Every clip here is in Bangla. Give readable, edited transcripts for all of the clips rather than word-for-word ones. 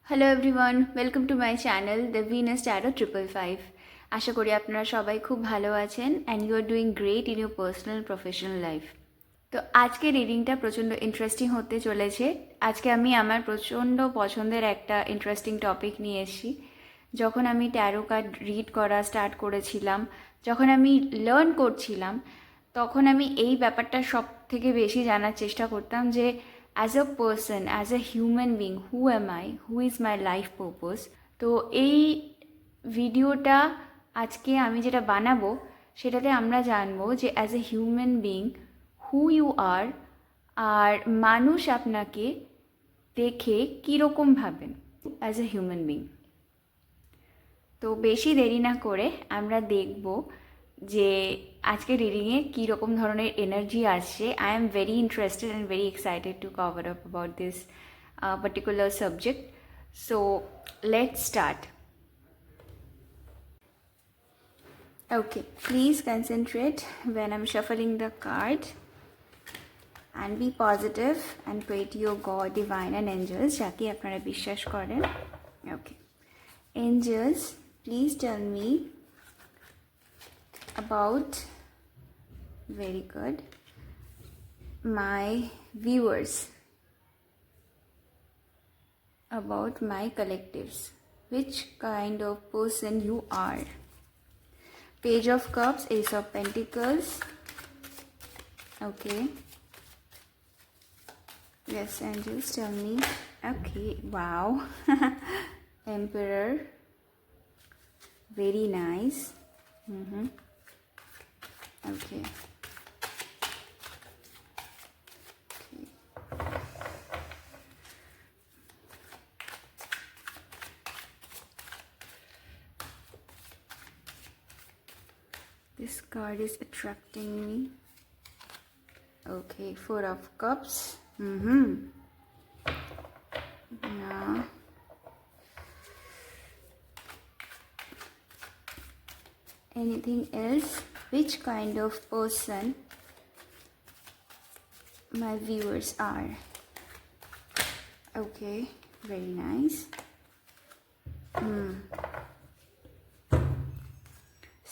Hello everyone, welcome to my channel the Venus tarot 555। আশা করি আপনারা সবাই খুব ভালো আছেন and you are doing great in your personal professional life. তো আজকে রিডিংটা প্রচণ্ড ইন্টারেস্টিং হতে চলেছে। আজকে আমি আমার প্রচণ্ড পছন্দের একটা ইন্টারেস্টিং টপিক নিয়ে এসেছি। যখন আমি ট্যারো কার্ড রিড করা স্টার্ট করেছিলাম, যখন আমি লার্ন করছিলাম, তখন আমি এই ব্যাপারটা সব থেকে বেশি জানার চেষ্টা করতাম যে as a person, as a human being, who am I, who is my life purpose. তো এই ভিডিওটা আজকে আমি যেটা বানাবো সেটাতে আমরা জানবো যে as a human being who you are, আর মানুষ আপনাকে দেখে কীরকম ভাবেন অ্যাজ এ হিউম্যান বিং। তো বেশি দেরি না করে আমরা দেখব যে আজকে রিডিংয়ে কীরকম ধরনের এনার্জি আসছে। I am very interested and very excited to cover up about this particular subject. So let's start. Okay, please concentrate when I'm shuffling the card and be positive and pray to your God, divine and angels যাকে আপনারা বিশ্বাস করেন। Okay, angels, please tell me about, very good, my viewers, about my collectives, which kind of person you are. Page of Cups, Ace of Pentacles. Okay, yes, angels, tell me. Okay, wow. Emperor, very nice. Okay. This card is attracting me. Okay, Four of Cups. Now, anything else? Which kind of person my viewers are? Okay, very nice.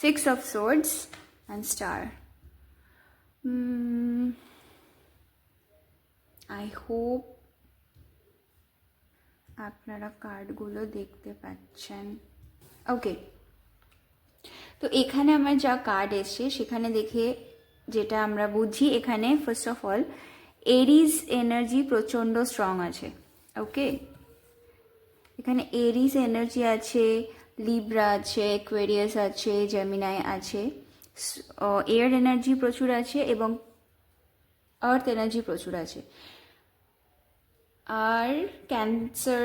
Six of Swords and Star. I hope আপনারা কার্ডগুলো দেখতে পাচ্ছেন। ওকে, তো এখানে আমার যা কার্ড এসছে সেখানে দেখে যেটা আমরা বুঝি, এখানে first of all Aries energy প্রচণ্ড স্ট্রং আছে। ওকে, এখানে এরিজ এনার্জি আছে, লিব্রা আছে, অ্যাকুয়ারিয়াস আছে, জেমিনাই আছে, এয়ার এনার্জি প্রচুর আছে এবং আর্থ এনার্জি প্রচুর আছে, আর ক্যান্সার,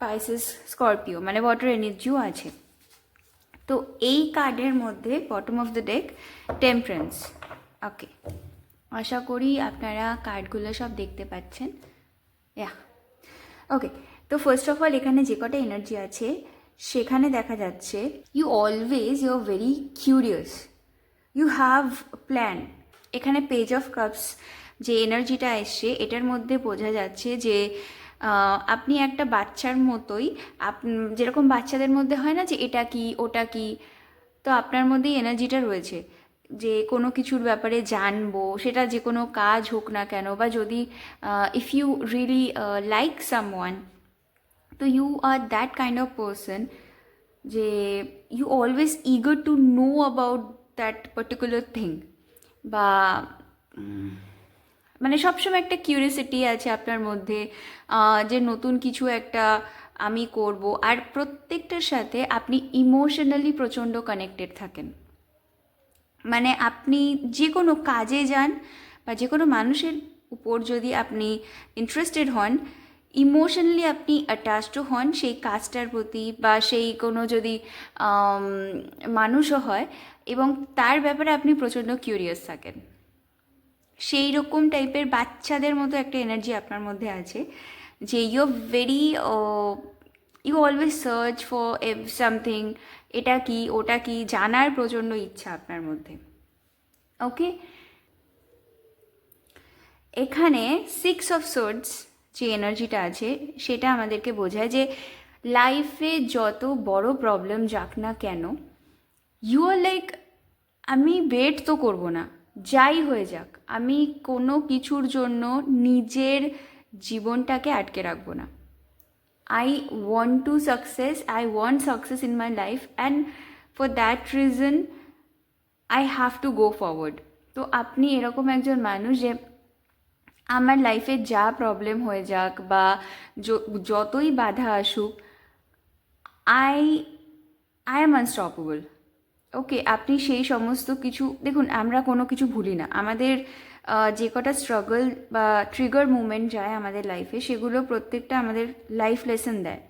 পাইসেস, স্করপিও মানে ওয়াটার এনার্জিও আছে। তো এই কার্ডের মধ্যে bottom of the deck temperance. Okay, আশা করি আপনারা কার্ডগুলো সব দেখতে পাচ্ছেন। ওকে, তো ফার্স্ট অফ অল এখানে যে কটা এনার্জি আছে সেখানে দেখা যাচ্ছে you are very curious, you have plan. এখানে পেজ অফ কাপস যে এনার্জিটা এসছে এটার মধ্যে বোঝা যাচ্ছে যে আপনি একটা বাচ্চার মতোই, যেরকম বাচ্চাদের মধ্যে হয় না যে এটা কি ওটা কি, তো আপনার মধ্যেই এনার্জিটা রয়েছে যে কোনো কিছুর ব্যাপারে জানবো, সেটা যে কোনো কাজ হোক না কেন, বা যদি if you really like someone, তো you are that kind of person যে you always eager to know about that particular thing, বা মানে সবসময় একটা কিউরিয়াসিটি আছে আপনার মধ্যে যে নতুন কিছু একটা আমি করব, আর প্রত্যেকটার সাথে আপনি ইমোশনালি প্রচণ্ড কানেক্টেড থাকেন। মানে আপনি যে কোনো কাজে যান বা যে কোনো মানুষের উপর যদি আপনি ইন্টারেস্টেড হন, ইমোশনালি আপনি অ্যাটাচড হন সেই কাজটার প্রতি, বা সেই কোনো যদি মানুষও হয় এবং তার ব্যাপারে আপনি প্রচণ্ড কিউরিয়াস থাকেন। সেই রকম টাইপের বাচ্চাদের মতো একটা এনার্জি আপনার মধ্যে আছে যে you always search for something, এটা কি ওটা কি জানার প্রচণ্ড ইচ্ছা আপনার মধ্যে। ওকে, এখানে 6 of Swords যে এনার্জিটা আছে সেটা আমাদেরকে বোঝায় যে লাইফে যত বড় প্রবলেম যাক না কেন, ইউ আর লাইক, আমি ওয়েট তো করবো না, যাই হয়ে যাক, আমি কোনো কিছুর জন্য নিজের জীবনটাকে আটকে রাখবো না। I want to success, I want success in my life, and for that reason I have to go forward. তো আপনি এরকম একজন মানুষ যে আমার লাইফে যা প্রবলেম হয়ে যাক বা যতই বাধা আসুক, আই আই অ্যাম আনস্টপেবল। ওকে, আপনি সেই সমস্ত কিছু দেখুন, আমরা কোনো কিছু ভুলি না। আমাদের যে কটা স্ট্রাগল বা ট্রিগার মুভমেন্ট যায় আমাদের লাইফে, সেগুলো প্রত্যেকটা আমাদের লাইফ লেসন দেয়।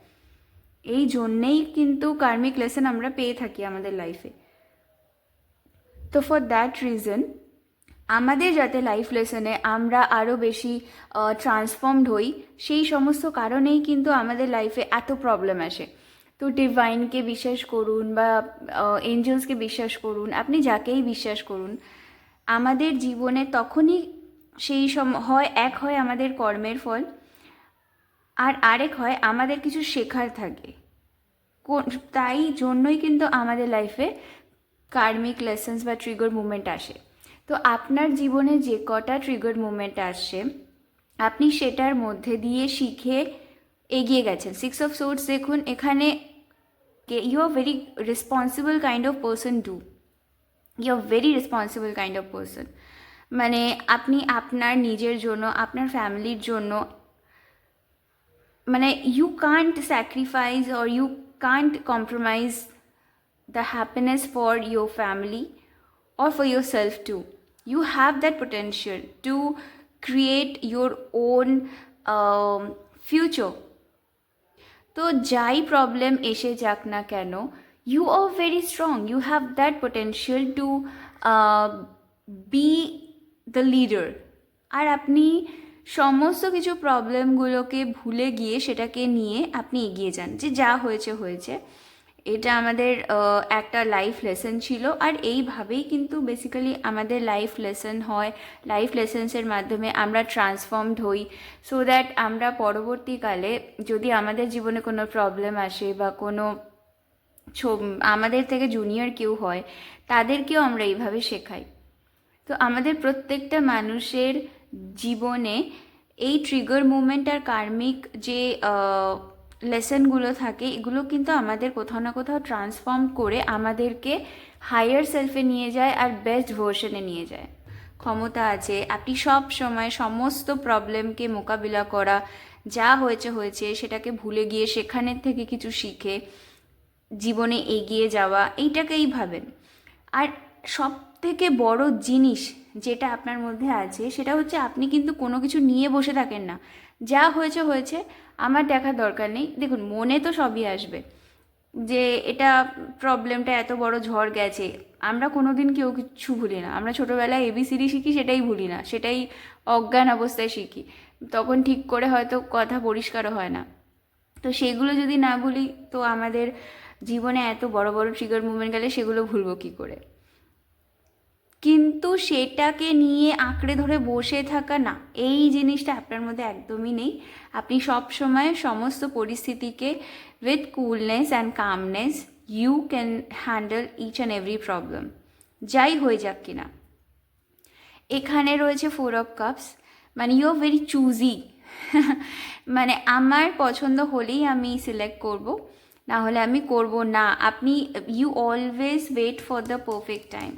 এই জন্যেই কিন্তু কার্মিক লেসন আমরা পেয়ে থাকি আমাদের লাইফে। তো ফর দ্যাট রিজন আমাদের যাতে লাইফ লেসনে আমরা আরও বেশি ট্রান্সফর্মড হই, সেই সমস্ত কারণেই কিন্তু আমাদের লাইফে এত প্রবলেম আসে। তো ডিভাইনকে বিশ্বাস করুন বা এঞ্জেলসকে বিশ্বাস করুন, আপনি যাকেই বিশ্বাস করুন, আমাদের জীবনে তখনই সেই হয়, এক হয় আমাদের কর্মের ফল, আর আরেক হয় আমাদের কিছু শেখার থাকে। তাই জন্যই কিন্তু আমাদের লাইফে কার্মিক লেসন্স বা ট্রিগার মুভমেন্ট আসে। তো আপনার জীবনে যে কটা ট্রিগার মুভমেন্ট আসছে, আপনি সেটার মধ্যে দিয়ে শিখে এগিয়ে গেছেন। 6 অফ সোর্স দেখুন এখানে, you are very responsible kind of person too, you are very responsible kind of person. মানে আপনি আপনার নিজের জন্য, আপনার ফ্যামিলির জন্য, মানে you can't sacrifice or you can't compromise the happiness for your family or for yourself too. You have that potential to create your own future. তো যাই প্রবলেম এসে যাক না কেন, you are very strong, you have that potential to be the leader. আর আপনি সমস্ত কিছু প্রবলেমগুলোকে ভুলে গিয়ে সেটাকে নিয়ে আপনি এগিয়ে যান, যে যা হয়েছে হয়েছে। এটা আমাদের একটা লাইফ লেসন ছিল, আর এইভাবেই কিন্তু বেসিক্যালি আমাদের লাইফ লেসন হয়। লাইফ লেসন্সের মাধ্যমে আমরা ট্রান্সফর্মড হই, সো দ্যাট আমরা পরবর্তীকালে যদি আমাদের জীবনে কোনো প্রবলেম আসে বা কোনো আমাদের থেকে জুনিয়র কেউ হয়, তাদেরকেও আমরা এইভাবে শেখাই। তো আমাদের প্রত্যেকটা মানুষের জীবনে এই ট্রিগার মুভমেন্ট আর কার্মিক যে লেসনগুলো থাকে, এগুলো কিন্তু আমাদের কোথাও না কোথাও ট্রান্সফর্ম করে আমাদেরকে হায়ার সেলফে নিয়ে যায় আর বেস্ট ভার্সনে নিয়ে যায়। ক্ষমতা আছে আপনি সব সময় সমস্ত প্রবলেমকে মোকাবিলা করা, যা হয়েছে হয়েছে সেটাকে ভুলে গিয়ে সেখানের থেকে কিছু শিখে জীবনে এগিয়ে যাওয়া, এইটাকেই ভাবেন। আর সব থেকে বড় জিনিস যেটা আপনার মধ্যে আছে সেটা হচ্ছে আপনি কিন্তু কোনো কিছু নিয়ে বসে থাকেন না। যা হয়েছে হয়েছে, আমার দেখার দরকার নেই। দেখুন, মনে তো সবই আসবে যে এটা প্রবলেমটা এত বড় ঝড় গেছে। আমরা কোনো দিন কেউ কিছু ভুলি না। আমরা ছোটোবেলায় এবিসিডি শিখি, সেটাই ভুলি না, সেটাই অজ্ঞান অবস্থায় শিখি। তখন ঠিক করে হয়তো কথা পরিষ্কারও হয় না। তো সেগুলো যদি না ভুলি, তো আমাদের জীবনে এত বড় বড় ট্রিগার মুভমেন্ট গেলে সেগুলো ভুলবো কী করে? কিন্তু সেটাকে নিয়ে আঁকড়ে ধরে বসে থাকা না, এই জিনিসটা আপনার মধ্যে একদমই নেই। আপনি সব সময় সমস্ত পরিস্থিতিকে with coolness and calmness you can handle each and every problem, যাই হয়ে যাক কিনা। এখানে রয়েছে 4 অফ কাপস, মানে ইউ আর ভেরি চুজি। মানে আমার পছন্দ হলেই আমি সিলেক্ট করব, না হলে আমি করব না। আপনি you always wait for the perfect time.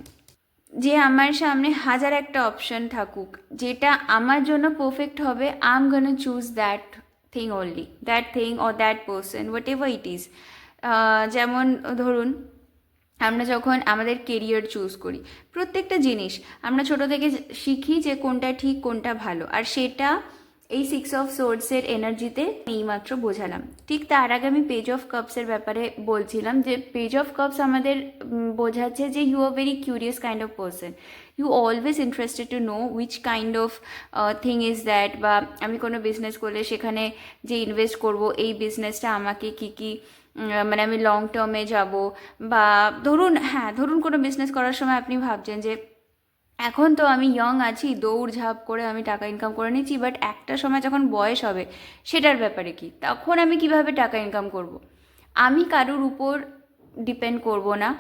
যে আমার সামনে হাজার একটা অপশন থাকুক, যেটা আমার জন্য পারফেক্ট হবে, I am gonna choose that thing only, that thing or that person, what ever it is. যেমন ধরুন, আমরা যখন আমাদের কেরিয়ার চুজ করি, প্রত্যেকটা জিনিস আমরা ছোটো থেকে শিখি যে কোনটা ঠিক কোনটা ভালো, আর সেটা এই 6 অফ সোর্ডসের এনার্জিতে এইমাত্র বোঝালাম। ঠিক তার আগে আমি পেজ অফ কাপসের ব্যাপারে বলছিলাম, যে পেজ অফ কাপস আমাদের বোঝাচ্ছে যে you are very curious kind of person, you always interested to know which kind of thing is that. বা আমি কোনো বিজনেস করলে সেখানে যে ইনভেস্ট করব, এই বিজনেসটা আমাকে কী কী, মানে আমি লং টার্মে যাব, বা ধরুন কোনো বিজনেস করার সময় আপনি ভাবছেন যে এখন তো আমি ইয়ং আছি, দৌড়ঝাঁপ করে আমি টাকা ইনকাম করে নিচ্ছি, বাট একটা সময় যখন বয়স হবে সেটার ব্যাপারে কি, তখন আমি কিভাবে টাকা ইনকাম করব। আমি কারুর উপর ডিপেন্ড করব না,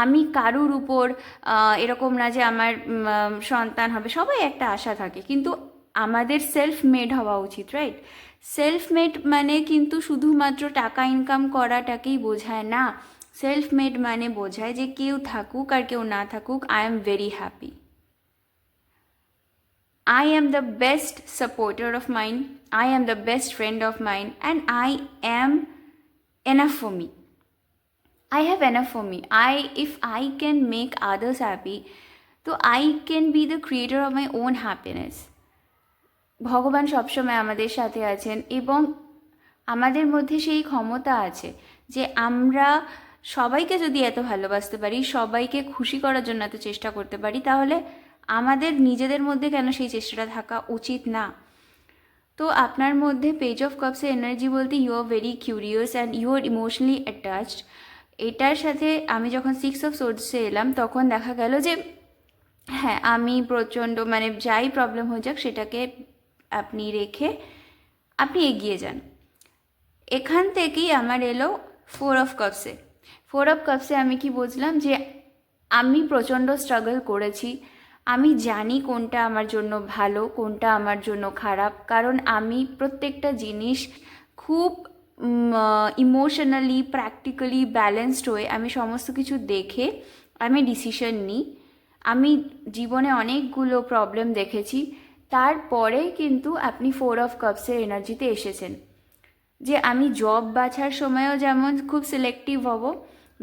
আমি কারুর উপর এরকম না যে আমার সন্তান হবে, সবাই একটা আশা থাকে, কিন্তু আমাদের সেলফ মেড হওয়া উচিত, রাইট? সেলফ মেড মানে কিন্তু শুধুমাত্র টাকা ইনকাম করাটাকেই বোঝায় না। সেলফ মেড মানে বোঝায় যে কেউ থাকুক আর কেউ না থাকুক, I am very happy. I am the best supporter of mine, I am the best friend of mine, and I am enough for me. I have enough for me. If I can make others happy, so I can be the creator of my own happiness. ভগবান সবসময় আমাদের সাথে আছেন এবং আমাদের মধ্যে সেই ক্ষমতা আছে যে আমরা সবাইকে যদি এত ভালোবাসতে পারি, সবাইকে খুশি করার জন্য এত চেষ্টা করতে পারি, তাহলে আমাদের নিজেদের মধ্যে কেন সেই চেষ্টাটা থাকা উচিত না? তো আপনার মধ্যে পেজ অফ কাপসের এনার্জি বলতে you are very curious and you are emotionally attached. এটার সাথে আমি যখন 6 অফ সোর্সে এলাম তখন দেখা গেল যে হ্যাঁ, আমি প্রচণ্ড মানে যাই প্রবলেম হয়ে যাক সেটাকে আপনি রেখে আপনি এগিয়ে যান। এখান থেকেই আমার এলো 4 অফ কাপসে। 4 অফ কাপসে আমি কি বুঝলাম যে আমি প্রচণ্ড স্ট্রাগল করেছি, আমি জানি কোনটা আমার জন্য ভালো কোনটা আমার জন্য খারাপ, কারণ আমি প্রত্যেকটা জিনিস খুব ইমোশনালি প্র্যাকটিক্যালি ব্যালেন্সড হয়ে আমি সমস্ত কিছু দেখে আমি ডিসিশন নিই। আমি জীবনে অনেকগুলো প্রবলেম দেখেছি, তারপরে কিন্তু আপনি 4 অফ কাপসের এনার্জিতে এসেছেন। যে আমি জব বাছার সময়ও যেমন খুব সিলেক্টিভ হব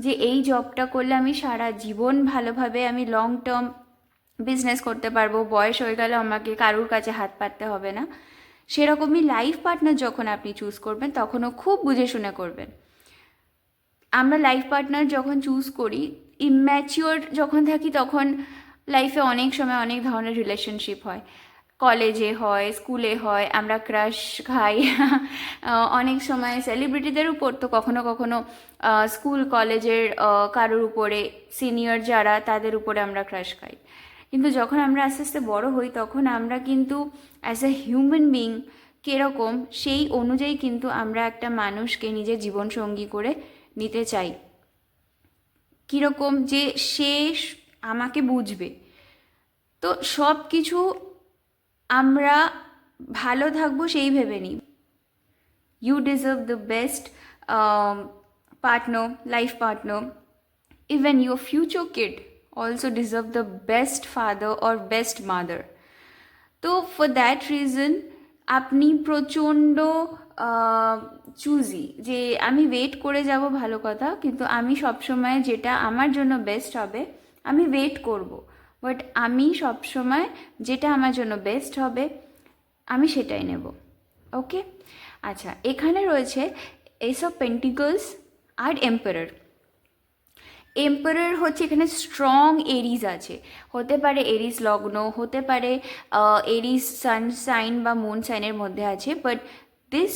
যে এই জবটা করলে আমি সারা জীবন ভালোভাবে আমি লং টার্ম বিজনেস করতে পারবো, বয়স হয়ে গেলে আমাকে কারুর কাছে হাত পাততে হবে না, সেরকমই লাইফ পার্টনার যখন আপনি চুজ করবেন তখনও খুব বুঝে শুনে করবেন। আমরা লাইফ পার্টনার যখন চুজ করি, ইম্যাচিওর যখন থাকি তখন লাইফে অনেক সময় অনেক ধরনের রিলেশনশিপ হয়, কলেজে হয়, স্কুলে হয়, আমরা ক্রাশ খাই অনেক সময় সেলিব্রিটিদের উপর, তো কখনো কখনো স্কুল কলেজের কারোর উপরে সিনিয়র যারা তাদের উপরে আমরা ক্রাশ খাই। কিন্তু যখন আমরা আস্তে আস্তে বড় হই তখন আমরা কিন্তু অ্যাজ এ হিউম্যান বিং কীরকম সেই অনুযায়ী কিন্তু আমরা একটা মানুষকে নিজের জীবনসঙ্গী করে নিতে চাই, কীরকম যে সে আমাকে বুঝবে। তো সব কিছু আমরা ভালো থাকবো সেই ভেবে নিই। You deserve the best partner, life partner. Even your future kid also deserve the best father or best mother. তো ফর দ্যাট রিজন আপনি প্রচণ্ড চুজি যে আমি ওয়েট করে যাব, ভালো কথা, কিন্তু আমি সবসময় যেটা আমার জন্য বেস্ট হবে আমি ওয়েট করব, বাট আমি সবসময় যেটা আমার জন্য বেস্ট হবে আমি সেটাই নেব। ওকে, আচ্ছা, এখানে রয়েছে এস অফ পেন্টিকলস আর এম্পারার। এম্পারার হচ্ছে এখানে স্ট্রং এরিস আছে, হতে পারে এরিস লগ্ন, হতে পারে এরিস সান সাইন বা মুন সাইনের মধ্যে আছে, but this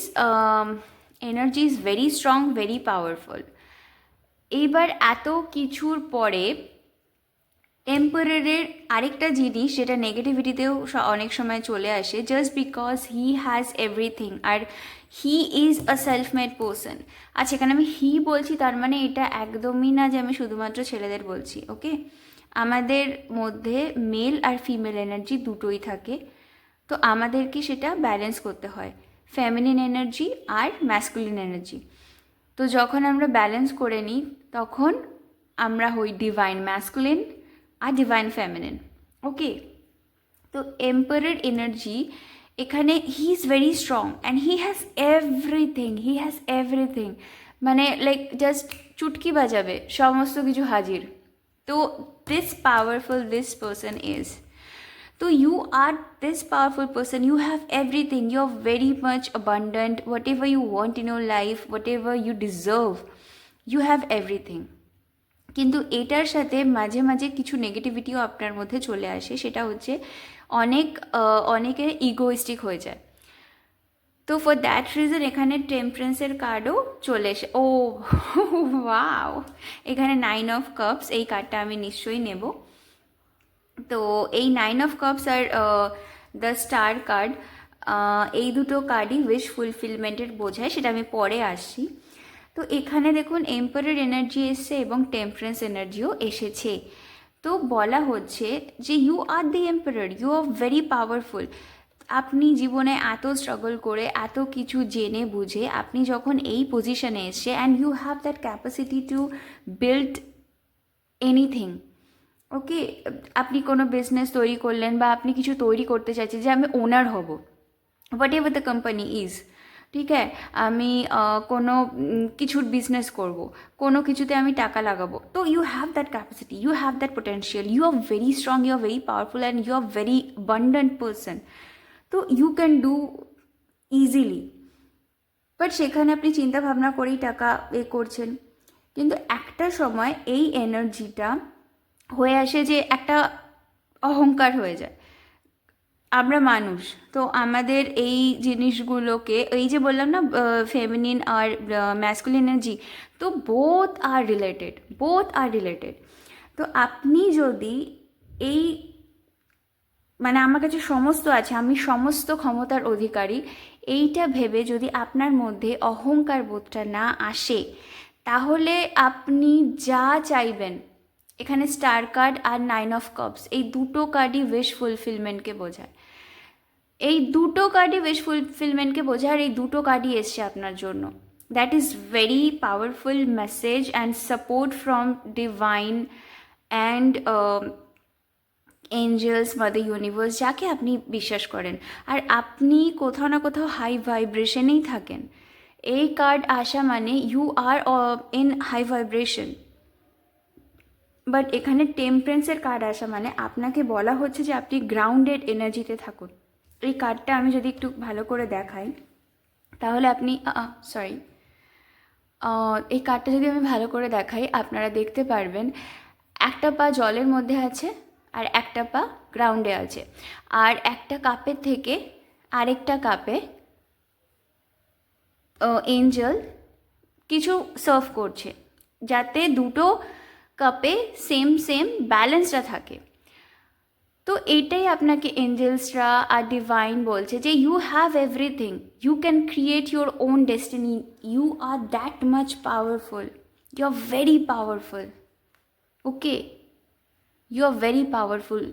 energy is very strong, very powerful. এইবার এত কিছুর পরে এম্পারারের আরেকটা জিনিস যেটা নেগেটিভিটিতেও অনেক সময় চলে আসে, just because he has everything আর he is a self made person. আচ্ছা, এখানে আমি হি বলছি তার মানে এটা একদমই না যে আমি শুধুমাত্র ছেলেদের বলছি, ওকে? আমাদের মধ্যে মেল আর ফিমেল এনার্জি দুটোই থাকে, তো আমাদেরকে সেটা ব্যালেন্স করতে হয়, ফেমিনিন এনার্জি আর ম্যাসকুলিন এনার্জি। তো যখন আমরা ব্যালেন্স করে নিই তখন আমরা হই ডিভাইন ম্যাসকুলিন আর ডিভাইন ফেমিনিন, ওকে? তো এম্পারার এনার্জি এখানে he is very strong and he has everything, মানে লাইক জাস্ট চুটকি বাজাবে সমস্ত কিছু হাজির। তো this powerful this person is, তো you are this powerful person, you have everything, you are very much abundant, whatever you want in your life, whatever you deserve, you have everything. কিন্তু এটার সাথে মাঝে মাঝে কিছু নেগেটিভিটিও আপনার মধ্যে চলে আসে, সেটা হচ্ছে অনেকে ইগোইস্টিক হয়ে যায়। তো ফর দ্যাট রিজন এখানে টেম্পারেন্সের কার্ডও চলে এসে, ও ওয়াও, এখানে 9 অফ কাপস, এই কার্ডটা আমি নিশ্চয়ই নেব। তো এই 9 of Cups are the star card, এই দুটো কার্ডই উইশ ফুলফিলমেন্টের বোঝায়, সেটা আমি পরে আসছি। তো এখানে দেখুন এম্পারার এনার্জি এসছে এবং টেম্পারেন্স এনার্জিও এসেছে। তো বলা হচ্ছে যে you are the emperor, you are very powerful. আপনি জীবনে এত স্ট্রাগল করে এত কিছু জেনে বুঝে আপনি যখন এই পজিশনে এসছে, and you have that capacity to build anything. Okay, আপনি কোনো বিজনেস তৈরি করলেন বা আপনি কিছু তৈরি করতে চাইছেন যে আমি ওনার হব, what ever the company is, ঠিক আছে, আমি কোনো কিছুর বিজনেস করব, কোনো কিছুতে আমি টাকা লাগাবো, তো you have that capacity, you have that potential, you are very strong, you are very powerful and you are very abundant person. তো you can do easily. But সেখানে আপনি চিন্তা ভাবনা করেই টাকা করছেন, কিন্তু একটা সময় এই এনার্জিটা হয়ে আসে যে একটা অহংকার হয়ে যায়। আমরা মানুষ, তো আমাদের এই জিনিসগুলোকে, এই যে বললাম না ফেমিনিন আর ম্যাসকুলিন এনার্জি, তো বোথ আর রিলেটেড, বোথ আর রিলেটেড। তো আপনি যদি এই মানে আমার কাছে সমস্ত আছে, আমি সমস্ত ক্ষমতার অধিকারী, এইটা ভেবে যদি আপনার মধ্যে অহংকার বোধটা না আসে, তাহলে আপনি যা চাইবেন, এখানে স্টার কার্ড আর 9 of Cups এই দুটো কার্ডই উইশ ফুলফিলমেন্টকে বোঝায়, এই দুটো কার্ডই উইশ ফুলফিলমেন্টকে বোঝায়, আর এই দুটো কার্ডই এসছে আপনার জন্য। That is very powerful message and support from divine and angels, mother universe, যাকে আপনি বিশ্বাস করেন। আর আপনি কোথাও না কোথাও হাই ভাইব্রেশনেই থাকেন। এই কার্ড আসা মানে you are in high vibration. But এখানে টেম্পারেন্সের কার্ড আসা মানে আপনাকে বলা হচ্ছে যে আপনি গ্রাউন্ডেড এনার্জিতে থাকুন। এই কার্ডটা আমি যদি একটু ভালো করে দেখাই, তাহলে আপনি সরি এই কার্ডটা যদি আমি ভালো করে দেখাই, আপনারা দেখতে পারবেন একটা পা জলের মধ্যে আছে আর একটা পা গ্রাউন্ডে আছে, আর একটা কাপের থেকে আরেকটা কাপে এঞ্জেল কিছু সার্ভ করছে, যাতে দুটো কাপে সেম সেম ব্যালেন্সটা থাকে। তো এইটাই আপনাকে এঞ্জেলসরা আর ডিভাইন বলছে যে you have everything, you can create your own destiny, you are that much powerful, you are very powerful. Okay, you are very powerful,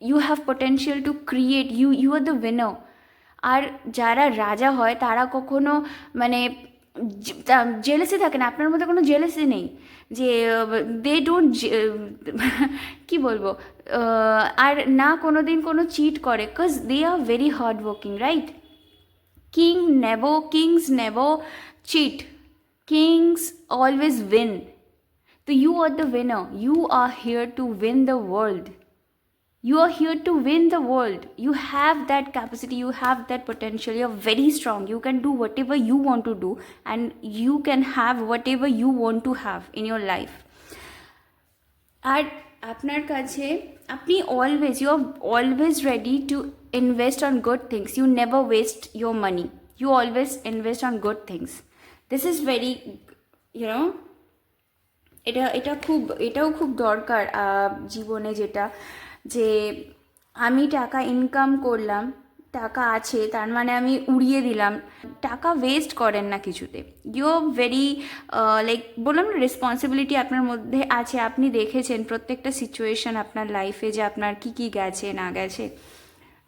you have potential to create, you are the winner. আর যারা রাজা হয় তারা কখনো মানে জেলেসি থাকে না, আপনার মধ্যে কোনো জেলেসি নেই, যে দে ডোন্ট কী বলবো, আর না কোনো দিন কোনো চিট করে, because they are very hard working, right? Kings never cheat, kings always win. So you are the winner. You are here to win the world. You are here to win the world. You have that capacity, you have that potential, you are very strong. You can do whatever you want to do, and you can have whatever you want to have in your life. আর আপনার কাছে আপনি always, you are always ready to invest on good things, you never waste your money, you always invest on good things. This is very, you know, এটাও খুব দরকার জীবনে, যেটা যে আমি টাকা ইনকাম করলাম, টাকা আছে তার মানে আমি উড়িয়ে দিলাম, টাকা ওয়েস্ট করেন না কিছুতে। ইউ ভেরি লাইক বললাম না, রেসপন্সিবিলিটি আপনার মধ্যে আছে, আপনি দেখেছেন প্রত্যেকটা সিচুয়েশান আপনার লাইফে যে আপনার কী কী গেছে না গেছে।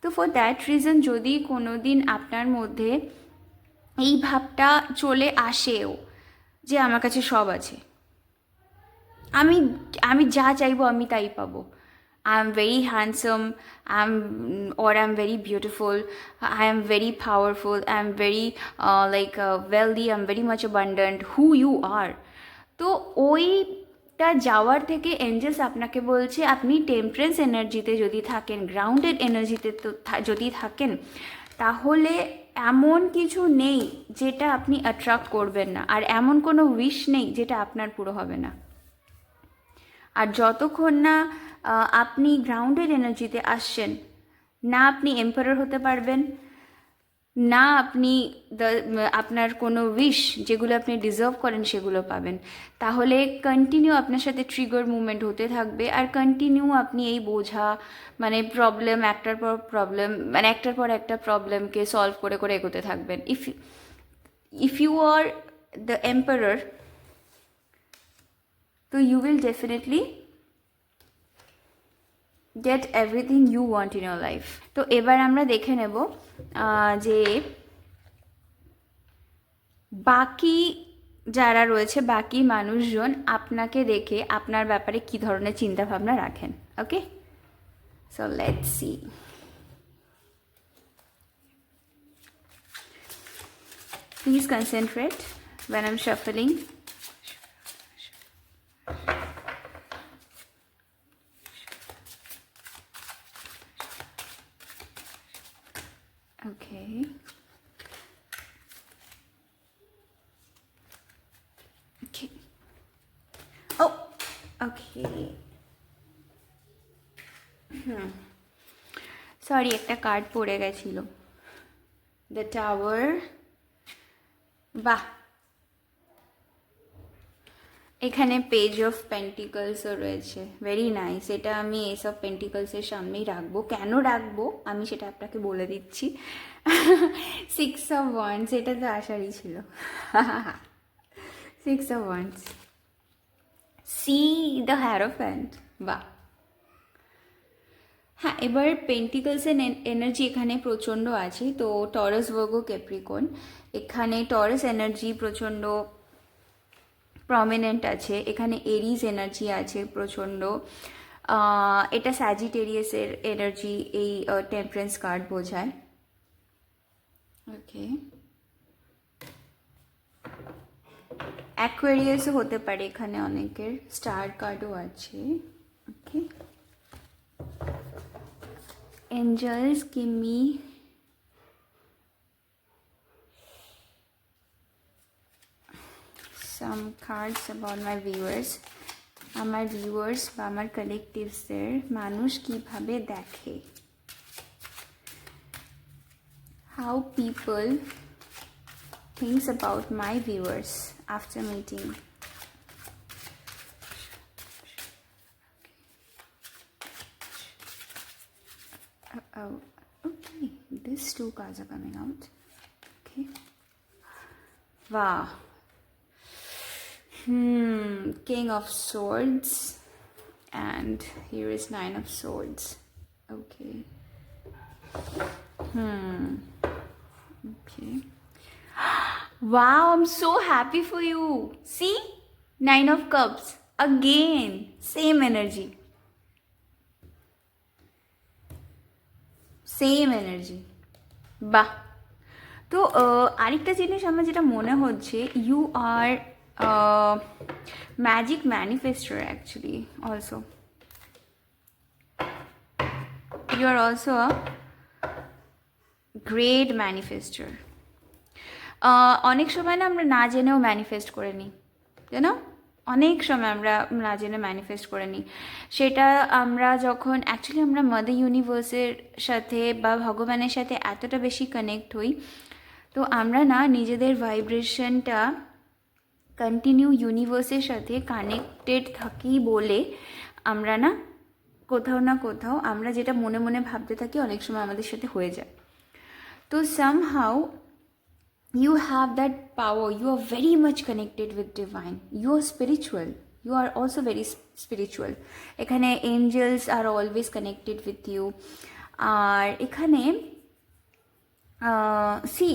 তো ফর দ্যাট রিজন যদি কোনো দিন আপনার মধ্যে এই ভাবটা চলে আসেও যে আমার কাছে সব আছে, আমি যা চাইবো আমি তাই পাবো, I am very handsome, I am very beautiful, I am very powerful, I am very wealthy, I am very much abundant, who you are. তো ওইটা যাওয়ার থেকে এঞ্জেলস আপনাকে বলছে আপনি টেম্পারেন্স এনার্জিতে যদি থাকেন, গ্রাউন্ডেড এনার্জিতে তো যদি থাকেন, তাহলে এমন কিছু নেই যেটা আপনি অ্যাট্রাক্ট করবেন না, আর এমন কোনো উইশ নেই যেটা আপনার পুরো হবে না। আর যতক্ষণ না আপনি গ্রাউন্ডেড এনার্জিতে আসছেন, না আপনি এম্পারার হতে পারবেন, না আপনি আপনার কোনো উইশ যেগুলো আপনি ডিজার্ভ করেন সেগুলো পাবেন, তাহলে কন্টিনিউ আপনার সাথে ট্রিগার মুভমেন্ট হতে থাকবে, আর কন্টিনিউ আপনি এই বোঝা মানে প্রবলেম একটার পর প্রবলেম মানে একটার পর একটা প্রবলেমকে সলভ করে করে এগোতে থাকবেন। If you are the emperor, তো you will definitely get everything you want in your life. তো এবার আমরা দেখে নেব যে বাকি যারা রয়েছে, বাকি মানুষজন আপনাকে দেখে আপনার ব্যাপারে কী ধরনের চিন্তাভাবনা রাখেন। Okay, so let's see. Please concentrate when I'm shuffling. Okay. Okay. Oh, okay. Sorry, একটা কার্ড পড়ে গেছিল, দ্য টাওয়ার। বাহ, এখানে পেজ অফ পেন্টিকলসও রয়েছে, ভেরি নাইস। এটা আমি এইসব পেন্টিকলসের সামনেই রাখবো। কেন রাখবো আমি সেটা আপনাকে বলে দিচ্ছি। 6 of Wands, এটা তো আসারই ছিল। 6 of Wands, সি দ্য হ্যারোফ্যান্ট। বাহ, হ্যাঁ, এবার পেন্টিকলসের এনার্জি এখানে প্রচণ্ড আছে। তো টরাস, ভার্গো, ক্যাপ্রিকন, এখানে টরাস এনার্জি প্রচণ্ড প্রমিনেন্ট আছে, এখানে এরিজ এনার্জি আছে প্রচণ্ড। এটা স্যাজিটেরিয়াসের এনার্জি এই টেম্পারেন্স কার্ড বোঝায়। ওকে, অ্যাকোয়ারিয়াসও হতে পারে এখানে অনেকের, স্টার কার্ডও আছে। Okay, angels give me some cards about my viewers. আমার ভিউয়ার্স বা আমার কালেকটিভসদের মানুষ কীভাবে দেখে, how people thinks about my viewers after meeting. Oh, okay, these two cards are coming out. Okay, wow. King of Swords, and here is Nine of Swords. Okay. Okay. Wow, I'm so happy for you. See? Nine of Cups. Again, same energy. Same energy. বাহ, তো আরেকটা জিনিস আমার যেটা মনে হচ্ছে, you are magic manifestor actually also. You are also a great manifestor. অনেক সময় না আমরা না জেনেও ম্যানিফেস্ট করে নিই, জানো? অনেক সময় আমরা না জেনে ম্যানিফেস্ট করে নিই। সেটা আমরা যখন অ্যাকচুয়ালি আমরা মাদার ইউনিভার্সের সাথে বা ভগবানের সাথে এতটা বেশি কানেক্ট হই, তো আমরা না নিজেদের ভাইব্রেশনটা কন্টিনিউ ইউনিভার্সের সাথে কানেক্টেড থাকি বলে আমরা না কোথাও না কোথাও আমরা যেটা মনে মনে ভাবতে থাকি অনেক সময় আমাদের সাথে হয়ে যায়। তো somehow you have that power, you are very much connected with divine, you are spiritual, you are also very spiritual. এখানে angels are always connected with you. আর এখানে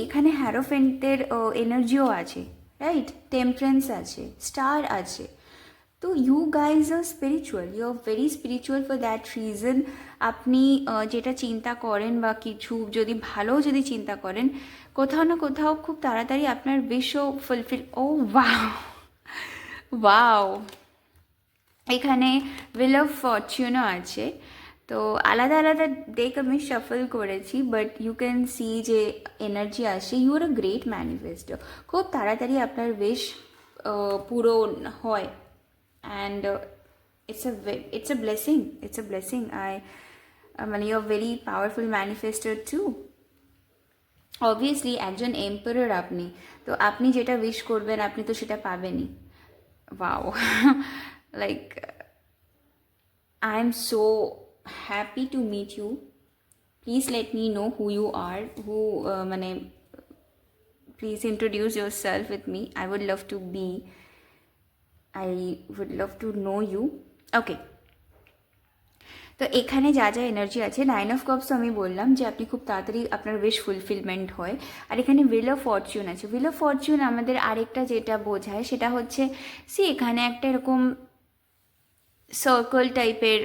এখানে হ্যারোফেন্টের এনার্জিও আছে, রাইট? টেম্পারেন্স আছে, স্টার আছে। তো you guys are spiritual, you are very spiritual for that reason. আপনি যেটা চিন্তা করেন বা কিছু যদি ভালো যদি চিন্তা করেন, কোথাও না কোথাও খুব তাড়াতাড়ি আপনার উইশও ফুলফিল। ও ওয়াও ওয়াও, এখানে হুইল অফ ফরচুনও আছে। তো আলাদা আলাদা ডেক আমি শাফল করেছি, বাট ইউ ক্যান সি যে এনার্জি আসে। You are a great manifesto, খুব তাড়াতাড়ি আপনার উইশ পূরণ হয়। And it's a blessing, it's a blessing. I mean, you're very powerful manifestor too. Obviously একজন এম্পারার আপনি, তো আপনি যেটা উইশ করবেন আপনি তো সেটা পাবেনই। Wow like I am so happy to meet you. Please let me know who you are, who মানে please introduce yourself with me. I would love to know you. Okay. তো এখানে যা যা এনার্জি আছে, 9 of Cups তো আমি বললাম যে আপনি খুব তাড়াতাড়ি আপনার উইশ ফুলফিলমেন্ট হয়। আর এখানে হুইল অফ ফরচুন আছে। হুইল অফ ফরচুন আমাদের আরেকটা যেটা বোঝায় সেটা হচ্ছে, এখানে একটা এরকম সার্কেল টাইপের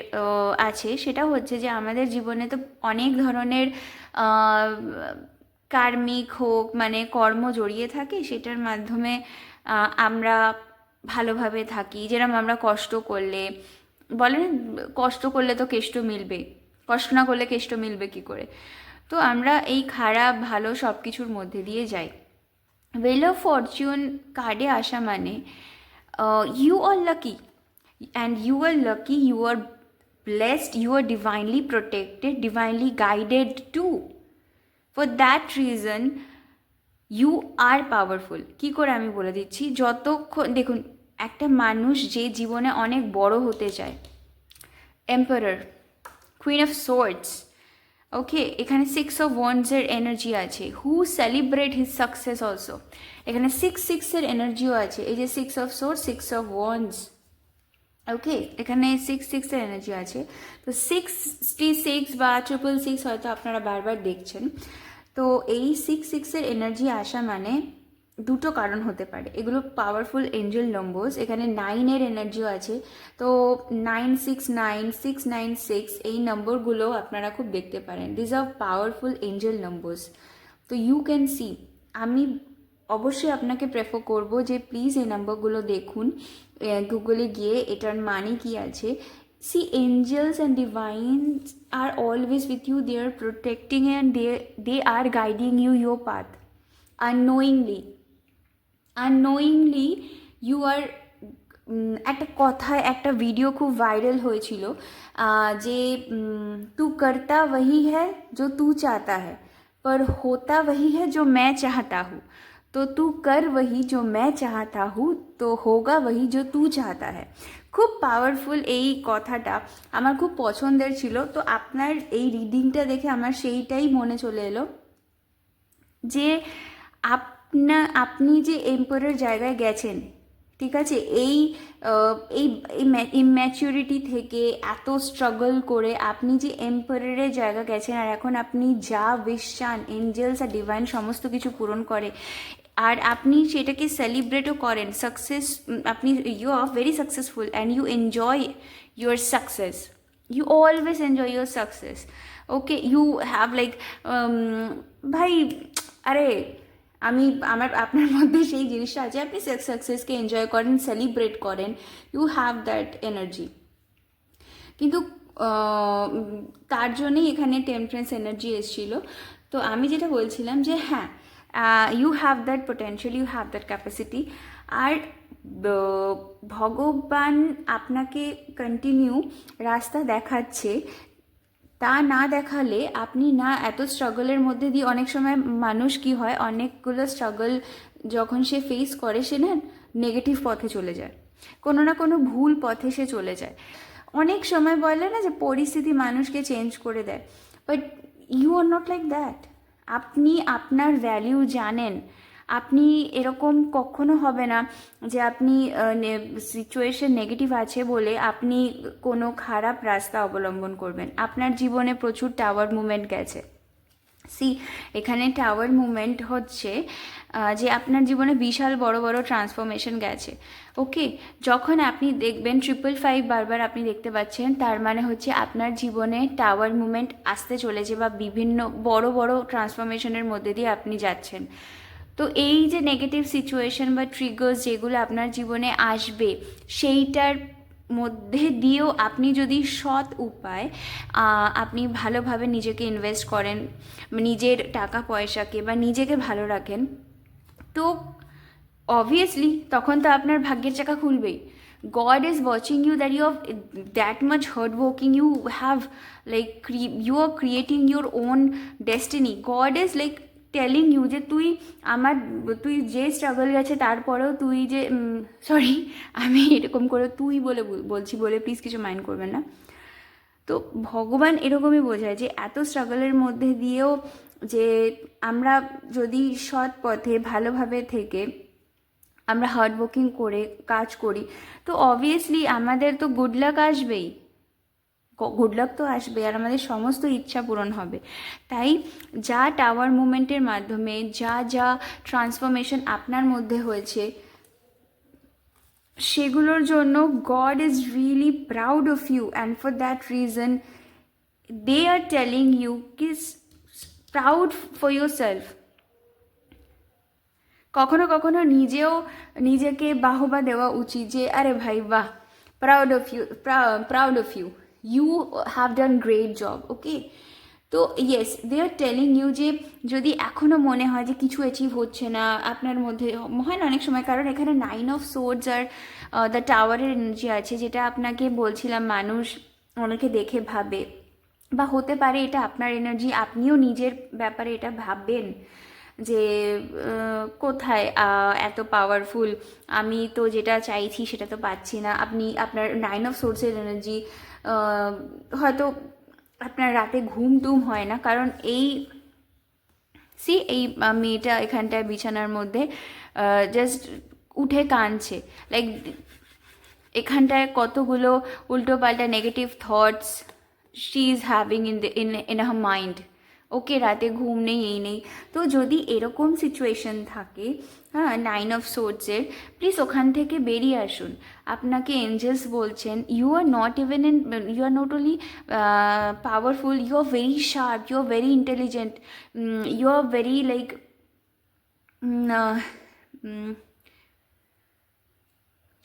আছে। সেটা হচ্ছে যে আমাদের জীবনে তো অনেক ধরনের কার্মিক হোক মানে কর্ম জড়িয়ে থাকে, সেটার মাধ্যমে আমরা ভালোভাবে থাকি। যেরকম আমরা কষ্ট করলে বলে না, কষ্ট করলে তো কেষ্ট মিলবে, কষ্ট না করলে কেষ্ট মিলবে কি করে। তো আমরা এই খারাপ ভালো সব কিছুর মধ্যে দিয়ে যাই। হুইল অফ ফরচুন কার্ডে আসা মানে you are lucky, and you are lucky, you are blessed, you are divinely protected, divinely guided too. For that reason you are powerful. কি করে আমি বলে দিচ্ছি, যতক্ষণ দেখুন একটা মানুষ যে জীবনে অনেক বড় হতে চায়, এম্পারার, কুইন অফ সোর্ডস, ওকে, এখানে 6 of Wands এর এনার্জি আছে। হু সেলিব্রেট হিজ সাকসেস অলসো, এখানে 6 এর এনার্জিও আছে। এই যে 6 of Swords, 6 of Wands, ওকে, এখানে 6 এর এনার্জি আছে। তো 66 বা 666 হয়তো আপনারা বারবার দেখছেন। তো এই 6 এর এনার্জি আসা মানে দুটো কারণ হতে পারে। এগুলো পাওয়ারফুল এঞ্জেল নম্বরস। এখানে 9 এর এনার্জিও আছে। তো 969, 696 এই নম্বরগুলো আপনারা খুব দেখতে পারেন। This are powerful angel numbers. তো ইউ ক্যান সি, আমি অবশ্যই আপনাকে প্রেফার করব যে প্লিজ এই নাম্বারগুলো দেখুন গুগলে গিয়ে, এটার মানে কি আছে। See, angels and divines are always with you, they are protecting and they are guiding you your path unknowingly you are. একটা কথায় একটা ভিডিও খুব ভাইরাল হয়েছিল যে তু করতা वही है जो तू चाहता है, पर होता वही है जो मैं चाहता हूँ। তো তু কর वही जो मैं चाहता हूँ, तो होगा वही जो तू चाहता है। খুব পাওয়ারফুল এই কথাটা, আমার খুব পছন্দের ছিল। তো আপনার এই রিডিংটা দেখে আমার সেইটাই মনে চলে এলো যে আপনি যে এম্পায়ারের জায়গায় গেছেন, ঠিক আছে, এই এই ইম্যাচুরিটি থেকে এত স্ট্রাগল করে আপনি যে এম্পায়ারের জায়গা গেছেন, আর এখন আপনি যা উইশ চান এঞ্জেলস আর ডিভাইন সমস্ত কিছু পূরণ করে, আর আপনি সেটাকে সেলিব্রেটও করেন। সাকসেস, আপনি you are very successful and you enjoy your success, you always enjoy your success. Okay, you have like ভাই, আরে আপনার মধ্যে সেই জিনিসটা আছে, আপনি সাকসেসকে এনজয় করেন, সেলিব্রেট করেন, ইউ হ্যাভ দ্যাট এনার্জি। কিন্তু তার জন্যই এখানে টেম্পারেন্স এনার্জি এসেছিল। তো আমি যেটা বলছিলাম যে হ্যাঁ, you have that potential, you have that capacity. আর ভগবান আপনাকে কন্টিনিউ রাস্তা দেখাচ্ছে। তা না দেখালে আপনি না এত স্ট্রাগলের মধ্যে দিয়ে, অনেক সময় মানুষ কি হয়, অনেকগুলো স্ট্রাগল যখন সে ফেস করে, সে না নেগেটিভ পথে চলে যায়, কোনো না কোনো ভুল পথে সে চলে যায়। অনেক সময় বলে না যে পরিস্থিতি মানুষকে চেঞ্জ করে দেয়, but you are not like that. আপনি আপনার ভ্যালিউ জানেন। আপনি এরকম কখনো হবে না যে আপনি সিচুয়েশন নেগেটিভ আছে বলে আপনি কোনো খারাপ রাস্তা অবলম্বন করবেন। আপনার জীবনে প্রচুর টাওয়ার মুভমেন্ট গেছে। এখানে টাওয়ার মুভমেন্ট হচ্ছে যে আপনার জীবনে বিশাল বড় বড় ট্রান্সফরমেশন গেছে। ওকে, যখন আপনি দেখবেন 555 বারবার আপনি দেখতে পাচ্ছেন, তার মানে হচ্ছে আপনার জীবনে টাওয়ার মুভমেন্ট আসতে চলেছে, বা বিভিন্ন বড় বড় ট্রান্সফরমেশনের মধ্যে দিয়ে আপনি যাচ্ছেন। তো এই যে নেগেটিভ সিচুয়েশন বা ট্রিগার্স যেগুলো আপনার জীবনে আসবে, সেইটার মধ্যে দিয়েও আপনি যদি সৎ উপায় আপনি ভালোভাবে নিজেকে ইনভেস্ট করেন, নিজের টাকা পয়সাকে বা নিজেকে ভালো রাখেন, তো অবভিয়াসলি তখন তো আপনার ভাগ্যের চাকা খুলবেই। God is watching you, that you have that much hardworking, you have like you are creating your own destiny. God is like telling you যে তুই যে স্ট্রাগল গেছে তারপরেও তুই যে সরি আমি এরকম করে তুই বলে বলছি বলে প্লিজ কিছু মাইন্ড করবেন না। তো ভগবান এরকমই বোঝায় যে এত স্ট্রাগলের মধ্যে দিয়েও যে আমরা যদি সৎ পথে ভালোভাবে থেকে আমরা হার্ডওয়ার্কিং করে কাজ করি তো অবভিয়াসলি আমাদের তো গুড লাক আসবেই, গুড লাক তো আসবে আর আমাদের সমস্ত ইচ্ছা পূরণ হবে। তাই যা টাওয়ার মুভমেন্টের মাধ্যমে যা যা ট্রান্সফরমেশন আপনার মধ্যে হয়েছে সেগুলোর জন্য God is really proud of you and for that reason they are telling you kiss proud for yourself. কখনো কখনো নিজেকে বাহবা দেওয়া উচিত যে আরে ভাই বাহ, proud of you, proud of you, you have done great job. Okay, তো yes they are telling you যে যদি এখনও মনে হয় যে কিছু অ্যাচিভ হচ্ছে না আপনার মধ্যে, হয় না অনেক সময়, কারণ এখানে 9 অফ সোর্ডস আর দ্য টাওয়ারের এনার্জি আছে, যেটা আপনাকে বলছিলাম মানুষ অনেকে দেখে ভাবে, বা হতে পারে এটা আপনার এনার্জি, আপনিও নিজের ব্যাপারে এটা ভাববেন যে কোথায় এত পাওয়ারফুল, আমি তো যেটা চাইছি সেটা তো পাচ্ছি না। আপনি আপনার 9 অফ সোর্সের এনার্জি, হয়তো আপনার রাতে ঘুম টুম হয় না, কারণ এই মেয়েটা এখানটায় বিছানার মধ্যে জাস্ট উঠে কাঁদছে, লাইক এখানটায় কতগুলো উল্টোপাল্টা negative thoughts she is having in her mind. Okay, রাতে ঘুম নেই, এই নেই। তো যদি এরকম সিচুয়েশন থাকে, হ্যাঁ, 9 অফ সোর্টসের, প্লিজ ওখান থেকে বেরিয়ে আসুন। আপনাকে এঞ্জেলস বলছেন you are not even in, you are not only powerful, you are very sharp, you are very intelligent, you are very like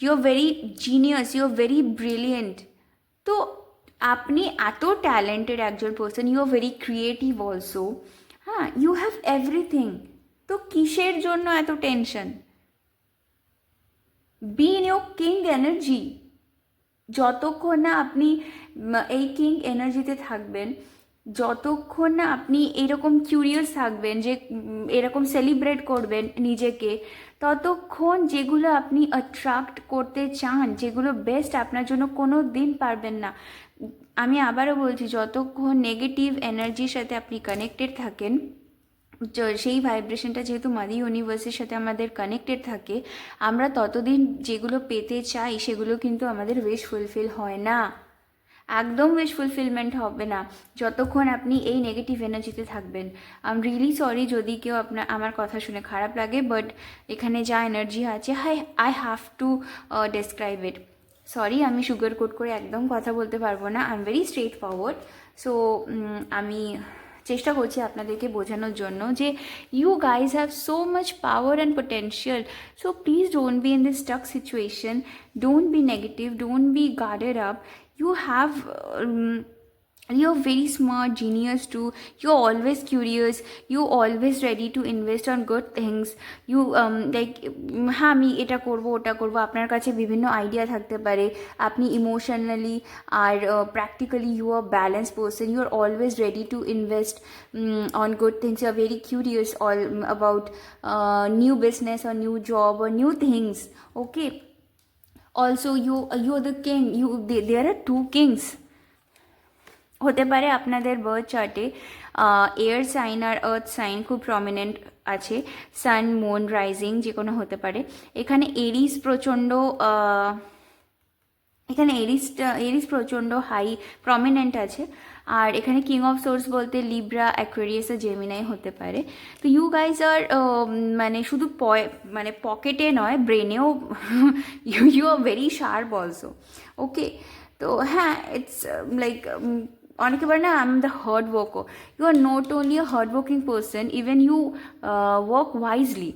you are very genius, you are very brilliant. তো আপনি এত ট্যালেন্টেড একজন person, you are very creative also, হ্যাঁ, ইউ হ্যাভ এভরিথিং। তো কিসের জন্য এত tension? Be in your king energy. যতক্ষণ না আপনি এই কিং এনার্জিতে থাকবেন, যতক্ষণ না আপনি এরকম কিউরিয়াস থাকবেন যে এরকম সেলিব্রেট করবেন নিজেকে, ততক্ষণ যেগুলো আপনি অ্যাট্রাক্ট করতে চান, যেগুলো বেস্ট আপনার জন্য, কোনো দিন পারবেন না। আমি আবারও বলছি, যতক্ষণ নেগেটিভ এনার্জির সাথে আপনি কানেক্টেড থাকেন, সেই ভাইব্রেশনটা যেহেতু মাদার ইউনিভার্সের সাথে আমাদের কানেক্টেড থাকে, আমরা ততদিন যেগুলো পেতে চাই সেগুলো কিন্তু আমাদের উইশ ফুলফিল হয় না, একদম উইশ ফুলফিলমেন্ট হবে না যতক্ষণ আপনি এই নেগেটিভ এনার্জিতে থাকবেন। আই এম রিয়েলি সরি যদি কেউ আমার কথা শুনে খারাপ লাগে, বাট এখানে যা এনার্জি আছে I have to describe it. Sorry, আমি সুগার কোট করে একদম কথা বলতে পারবো না, I am very straightforward. So আমি চেষ্টা করছি আপনাদেরকে বোঝানোর জন্য যে you guys have so much power and potential, so please don't be in this stuck situation, don't be negative, don't be guarded up. You have you're very smart, genius too, you're always curious, you always ready to invest on good things, you like হ্যাঁ আমি এটা করব ওটা করব, আপনার কাছে বিভিন্ন আইডিয়া থাকতে পারে, আপনি ইমোশনালি আর practically you are balance person, you are always ready to invest on good things, you are very curious all about new business or new job or new things. Okay, also you are the king, there are two kings. হতে পারে আপনাদের বার্থ চার্টে এয়ার সাইন আর আর্থ সাইন খুব প্রমিনেন্ট আছে, সান মুন রাইজিং যে কোনো হতে পারে। এখানে এরিস প্রচণ্ড হাই প্রমিনেন্ট আছে, আর এখানে কিং অফ সোর্স বলতে লিব্রা, অ্যাকুয়ারিয়াস আর জেমিনাই হতে পারে। তো ইউ গাইজ আর মানে শুধু মানে পকেটে নয়, ব্রেনেও you are very sharp also. Okay, তো হ্যাঁ, ইটস লাইক অনেকে বলে না I am the hard worker, you are not only a hard working person, even you work wisely.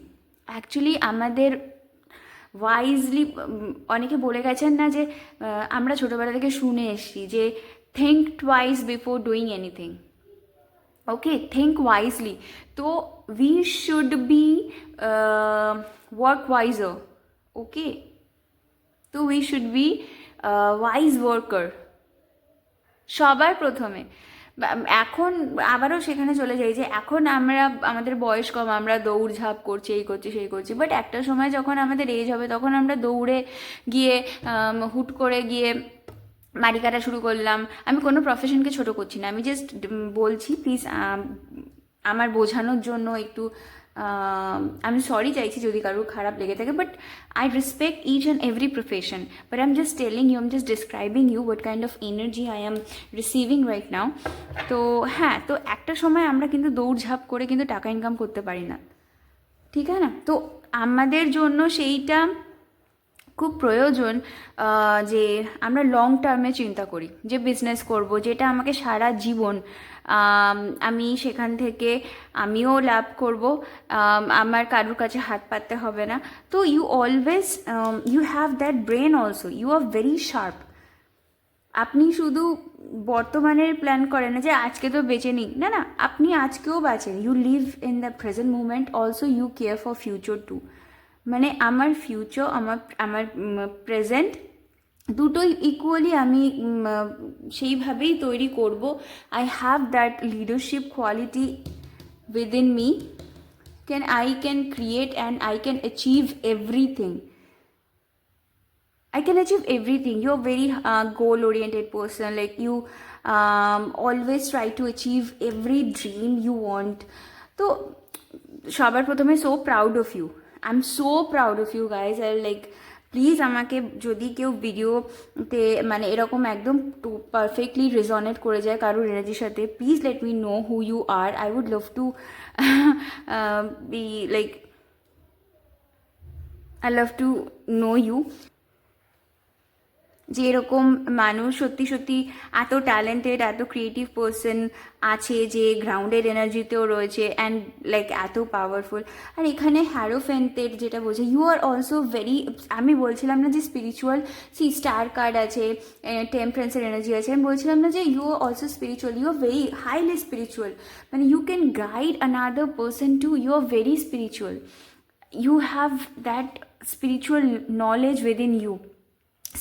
Actually আমাদের ওয়াইজলি, অনেকে বলে গেছেন না যে আমরা ছোটোবেলা থেকে শুনে এসেছি যে think twice before doing anything. Okay, think wisely. So we should be work wiser. Okay, so we should be wise worker সবার প্রথমে। এখন আবারও সেখানে চলে যাই যে এখন আমরা আমাদের বয়স কম, আমরা দৌড়ঝাঁপ করছি, এই করছি সেই করছি, বাট একটা সময় যখন আমাদের এজ হবে তখন আমরা দৌড়ে গিয়ে হুট করে গিয়ে মাটি কাটা শুরু করলাম। আমি কোনো প্রফেশনকে ছোট করছি না, আমি জাস্ট বলছি প্লিজ আমার বোঝানোর জন্য একটু আমি সরি চাইছি যদি কারোর খারাপ লেগে থাকে, but I respect each and every profession, but I am just telling you, I am just describing you what kind of energy I am receiving right now. তো হ্যাঁ, তো একটা সময় আমরা কিন্তু দৌড়ঝাঁপ করে কিন্তু টাকা ইনকাম করতে পারি না, ঠিক আছে না? তো আমাদের জন্য সেইটা খুব প্রয়োজন যে আমরা লং টার্মে চিন্তা করি, যে বিজনেস করব যেটা আমাকে সারা জীবন আমি সেখান থেকে আমিও লাভ করব, আমার কারোর কাছে হাত পাততে হবে না। তো you always you have that brain also, you are very sharp. আপনি শুধু বর্তমানের প্ল্যান করেন না যে আজকে তো বেঁচে নিই, না না, আপনি আজকেও বাঁচেন, you live in the present moment, also you care for future too. মানে আমার ফিউচার, আমার প্রেজেন্ট দুটোই ইকুয়ালি আমি সেইভাবেই তৈরি করব। I have that leadership quality within me, I can create and I can achieve everything. I can achieve everything. You're a very goal-oriented person. Like you always try to achieve every dream you want. তো সবার প্রথমে so proud of you. I'm so proud of you guys. I like please আমাকে যদি কেউ ভিডিওতে মানে এরকম একদম পারফেক্টলি রেজনেট করে যায় কারোর এনার্জির সাথে, please let me know who you are. I would love to be like I love to know you. যে এরকম মানুষ সত্যি সত্যি এত ট্যালেন্টেড, এত ক্রিয়েটিভ পার্সন আছে যে গ্রাউন্ডেড এনার্জিতেও রয়েছে অ্যান্ড লাইক এত পাওয়ারফুল। আর এখানে হ্যারোফেন্টের যেটা বলছে, ইউ আর অলসো ভেরি, আমি বলছিলাম না যে স্পিরিচুয়াল, স্টার কার্ড আছে, টেম্পারেন্সের এনার্জি আছে, আমি বলছিলাম না যে you are also spiritual, you are very highly spiritual, মানে you can guide another person too, you are very spiritual, you have that spiritual knowledge within you.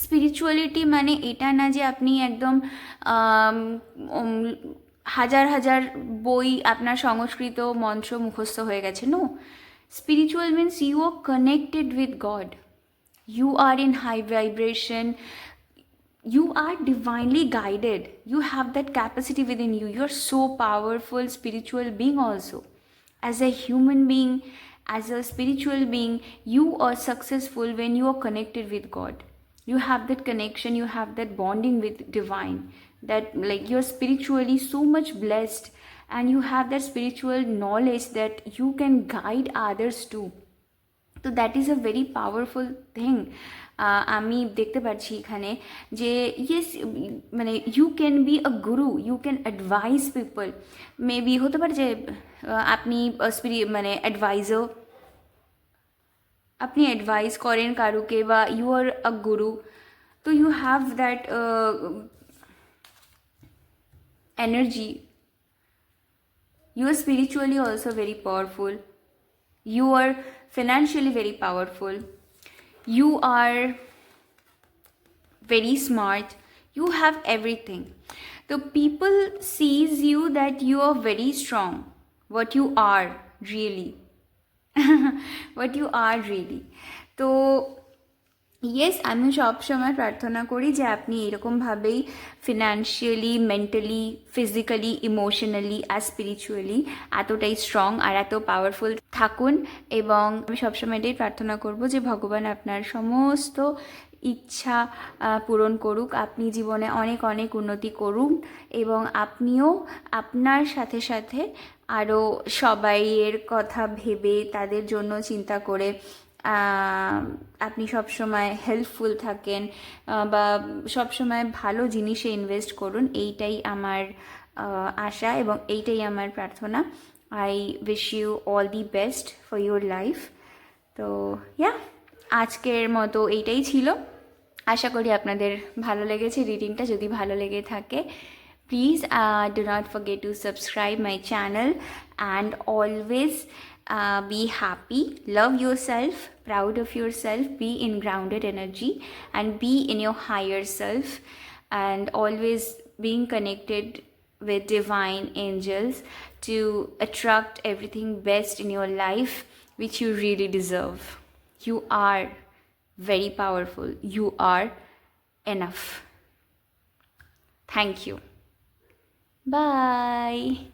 Spirituality মানে এটা না যে আপনি একদম হাজার হাজার বই আপনার সংস্কৃত মন্ত্র মুখস্থ হয়ে গেছে, no. Spiritual means you are connected with God, you are in high vibration, you are divinely guided, you have that capacity within you, you are so powerful spiritual being also. As a human being, as a spiritual being, you are successful when you are connected with God. You have that connection, you have that bonding with divine, that like you're spiritually so much blessed and you have that spiritual knowledge that you can guide others too. তো that is a very powerful thing. আমি দেখতে পাচ্ছি এখানে যে ইয়েস, মানে you can be a guru, you can advice people. Maybe হতে পারে যে আপনি মানে অ্যাডভাইজার, আপনি অ্যাডভাইস করেন কারুকে, বা ইউ আর আ গুরু, তো you have that energy. You are spiritually also very powerful. You are financially very powerful. You are very smart. You have everything. So people sees you that you are very strong. What you are really. What you are really. তো ইয়েস, আমি সবসময় প্রার্থনা করি যে আপনি এরকমভাবেই ফিনান্সিয়ালি, মেন্টালি, ফিজিক্যালি, ইমোশনালি আর স্পিরিচুয়ালি এতটাই স্ট্রং আর এত পাওয়ারফুল থাকুন। এবং আমি সবসময় এটাই প্রার্থনা করব যে ভগবান আপনার সমস্ত ইচ্ছা পূরণ করুক, আপনি জীবনে অনেক অনেক উন্নতি করুন, এবং আপনিও আপনার সাথে সাথে আরও সবাইয়ের কথা ভেবে তাদের জন্য চিন্তা করে আপনি সবসময় হেল্পফুল থাকেন, বা সবসময় ভালো জিনিসে ইনভেস্ট করুন, এইটাই আমার আশা এবং এইটাই আমার প্রার্থনা। I wish you all the best for your life. তো ইয়া, আজকের মতো এইটাই ছিল। আশা করি আপনাদের ভালো লেগেছে রিডিংটা। যদি ভালো লেগে থাকে, please do not forget to subscribe my channel and always be happy, love yourself, proud of yourself, be in grounded energy and be in your higher self, and always being connected with divine angels to attract everything best in your life which you really deserve. You are very powerful. You are enough. Thank you. Bye.